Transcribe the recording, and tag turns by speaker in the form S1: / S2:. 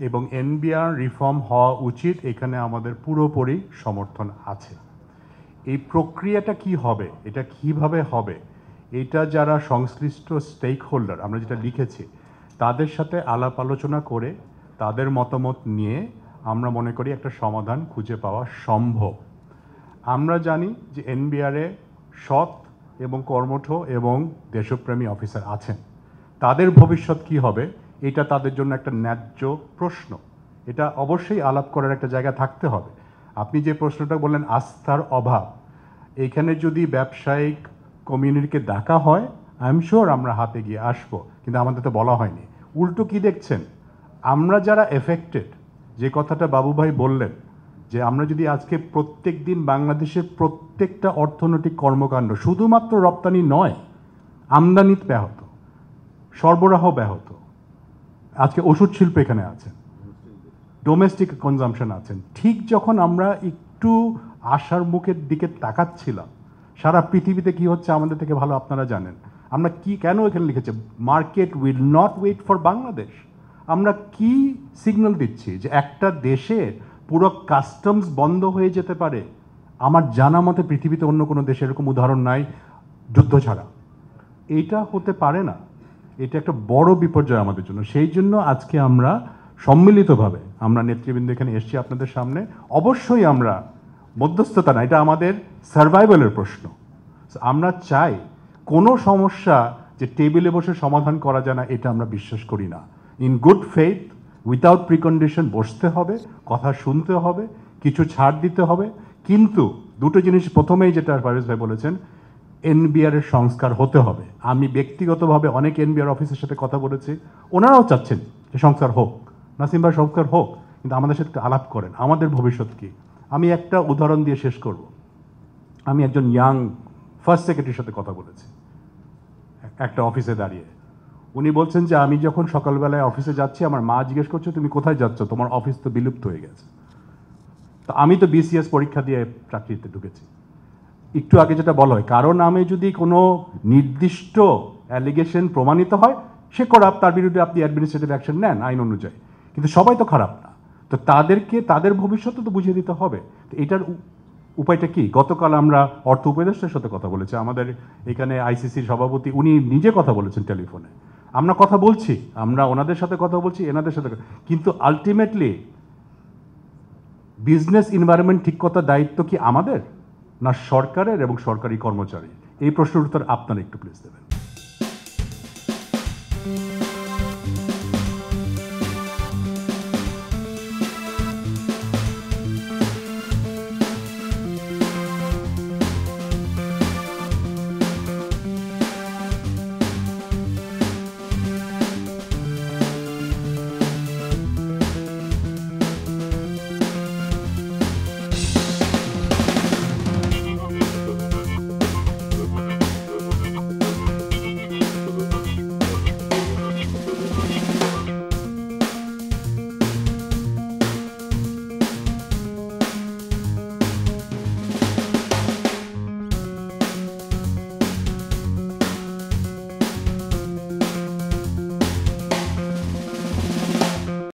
S1: এবং NBR reform হওয়া উচিত, এখানে আমাদের পুরোপুরি সমর্থন আছে। এই প্রক্রিয়াটা কি হবে, এটা কিভাবে হবে, এটা যারা সংশ্লিষ্ট স্টেক হোল্ডার আমরা যেটা লিখেছি তাদের সাথে আলাপ আলোচনা করে তাদের মতামত নিয়ে আমরা মনে করি একটা সমাধান খুঁজে পাওয়া সম্ভব। আমরা জানি যে এনবিআরে সৎ এবং কর্মঠ এবং দেশপ্রেমী অফিসার আছেন, তাদের ভবিষ্যৎ কি হবে এটা তাদের জন্য একটা ন্যায্য প্রশ্ন, এটা অবশ্যই আলাপ করার একটা জায়গা থাকতে হবে। আপনি যে প্রশ্নটা বললেন আস্থার অভাব, এখানে যদি ব্যবসায়িক কমিউনিটিকে ডাকা হয় আই এম শিওর আমরা হাতে গিয়ে আসবো, কিন্তু আমাদের তো বলা হয়নি। উল্টো কি দেখছেন, আমরা যারা এফেক্টেড, যে কথাটা বাবু ভাই বললেন যে আমরা যদি আজকে প্রত্যেক দিন বাংলাদেশের প্রত্যেকটা অর্থনৈতিক কর্মকাণ্ড শুধুমাত্র রপ্তানি নয়, আমদানি ব্যাহত, সরবরাহ ব্যাহত, আজকে ওষুধ শিল্প এখানে আছে, ডোমেস্টিক কনজামশন আছেন, ঠিক যখন আমরা একটু আশার মুখের দিকে তাকাচ্ছিলাম, সারা পৃথিবীতে কি হচ্ছে আমাদের থেকে ভালো আপনারা জানেন। আমরা কি কেন এখানে লিখেছে market will not wait for Bangladesh, আমরা কি সিগন্যাল দিচ্ছি যে একটা দেশে পুরো কাস্টমস বন্ধ হয়ে যেতে পারে? আমার জানা মতে পৃথিবীতে অন্য কোনো দেশে এরকম উদাহরণ নাই যুদ্ধ ছাড়া। এইটা হতে পারে না, এটা একটা বড় বিপর্যয় আমাদের জন্য। সেই জন্য আজকে আমরা সম্মিলিতভাবে আমরা নেতৃবৃন্দ এখানে এসেছি আপনাদের সামনে। অবশ্যই আমরা মধ্যস্থতা না, এটা আমাদের সার্ভাইভালের প্রশ্ন। আমরা চাই কোনো সমস্যা যে টেবিলে বসে সমাধান করা যায় না এটা আমরা বিশ্বাস করি না। In good faith without precondition বসতে হবে, কথা শুনতে হবে, কিছু ছাড় দিতে হবে, কিন্তু দুটো জিনিস প্রথমেই যেটা পারভেজ ভাই বলেছেন, এনবিআর এর সংস্কার হতে হবে। আমি ব্যক্তিগতভাবে অনেক এনবিআর অফিসের সাথে কথা বলেছি, ওনারাও চাচ্ছেন যে সংস্কার হোক, নাসিম ভাই সংস্কার হোক, কিন্তু আমাদের সাথে আলাপ করেন আমাদের ভবিষ্যৎ কী। আমি একটা উদাহরণ দিয়ে শেষ করব। আমি একজন ইয়াং ফার্স্ট সেক্রেটারির সাথে কথা বলেছি একটা অফিসে দাঁড়িয়ে। উনি বলছেন যে আমি যখন সকালবেলায় অফিসে যাচ্ছি আমার মা জিজ্ঞেস করছে তুমি কোথায় যাচ্ছ, তোমার অফিস তো বিলুপ্ত হয়ে গেছে। তো আমি তো বিসিএস পরীক্ষা দিয়ে চাকরিতে ঢুকেছি। একটু আগে যেটা বলা হয়, কারো নামে যদি কোনো নির্দিষ্ট অ্যালিগেশন প্রমাণিত হয় সে করাপ, তার বিরুদ্ধে আপনি অ্যাডমিনিস্ট্রেটিভ অ্যাকশন নেন আইন অনুযায়ী, কিন্তু সবাই তো খারাপ না। তো তাদেরকে তাদের ভবিষ্যৎ তো বুঝিয়ে দিতে হবে। তো এটার উপায়টা কি? গতকাল আমরা অর্থ উপদেষ্টার সাথে কথা বলেছি, আমাদের এখানে আইসিসির সভাপতি উনি নিজে কথা বলেছেন টেলিফোনে, আমরা কথা বলছি, আমরা ওনাদের সাথে কথা বলছি, এনাদের সাথে, কিন্তু আলটিমেটলি বিজনেস এনভায়রনমেন্ট ঠিক করার দায়িত্ব কি আমাদের না সরকারের এবং সরকারি কর্মচারী? এই প্রশ্নের উত্তর আপনারা একটু প্লিজ দেবেন।